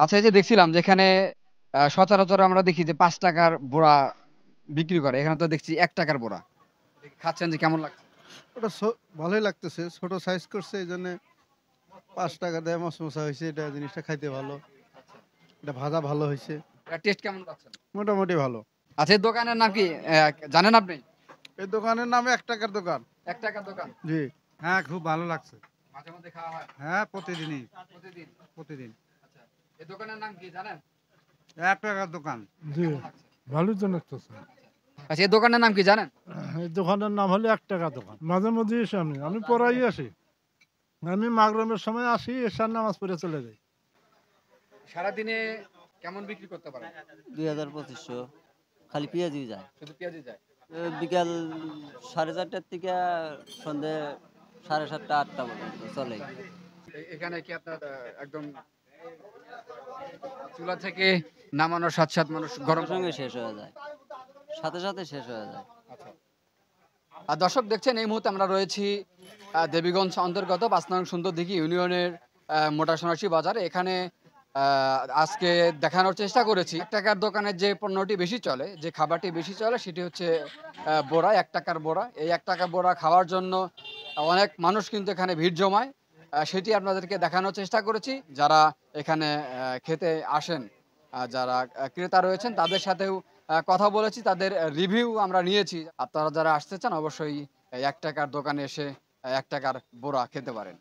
আচ্ছা, এই যে দেখছিলাম যেখানে সচরাচর আমরা দেখি যে ৳৫ র বোড়া বিক্রি করে। এখানে তো দেখছি ৳১ র বোড়া। খাচ্ছেন যে কেমন লাগছে? ওটা ভালোই লাগতেছে। ছোট সাইজ করছে এইজন্যে ৳৫ দেয় মচমচা হইছে। এটা জিনিসটা খাইতে ভালো। আচ্ছা। এটা ভাজা ভালো হইছে। এটার টেস্ট কেমন পাচ্ছেন? মোটামুটি ভালো। আচ্ছা, এই দোকানের নাম কি জানেন আপনি? এই দোকানের নাম ৳১ র দোকান। ৳১ দোকান। জি। হ্যাঁ, খুব ভালো লাগছে। মাঝে মধ্যে খাওয়া হয়? হ্যাঁ, প্রতিদিনই, প্রতিদিন? প্রতিদিন। আচ্ছা। এই দোকানের নাম কি জানেন? ৳১ দোকান। জি, কেমন লাগছে? ভালোই তো লাগতেছে। আচ্ছা, এই দোকানের নাম কি জানেন? এই দোকানের নাম হলো ৳১ দোকান। মাঝে মধ্যেই আসি আমি পড়াই আসি। আমি মাগরিবের সময় আসি, এশার নামাজ পড়ে চলে যাই। সারাদিনে কেমন বিক্রি করতে পারেন? ২,০০০-২৫০০ খালি পেঁয়াজই যায়। শুধু পেঁয়াজই যায়? বিকাল ৪:৩০ থেকে সন্ধ্যে ৭:৩০-৮টা পর্যন্ত চলে। এখানে কি আপনার একদম চুলা থেকে নামানোর সাথে মানুষ গরম সঙ্গে পাবে? সঙ্গে শেষ হয়ে যায়। সাথে সাথে শেষ হয়ে যায়। আচ্ছা। দর্শক দেখছেন এই মুহূর্তে আমরা রয়েছি দেবীগঞ্জ অন্তর্গত ৫ নং সুন্দরদিঘি ইউনিয়নের মোটাসোনাসী বাজারে। এখানে আজকে দেখানোর চেষ্টা করেছি ৳১ র দোকানের যে পণ্যটি বেশি চলে, যে খাবারটি বেশি চলে সেটি হচ্ছে বোড়া, ৳১ র বোড়া। এই ৳১ বোড়া খাওয়ার জন্য অনেক মানুষ কিন্তু এখানে ভিড় জমায়। সেটি আপনাদেরকে দেখানোর চেষ্টা করেছি। যারা এখানে খেতে আসেন, যারা ক্রেতা রয়েছেন তাদের সাথেও কথা বলেছি, তাদের রিভিউ আমরা নিয়েছি। আপনারা যারা আসতে চান অবশ্যই এই ৳১ র দোকানে এসে ৳১ র বোড়া খেতে পারেন।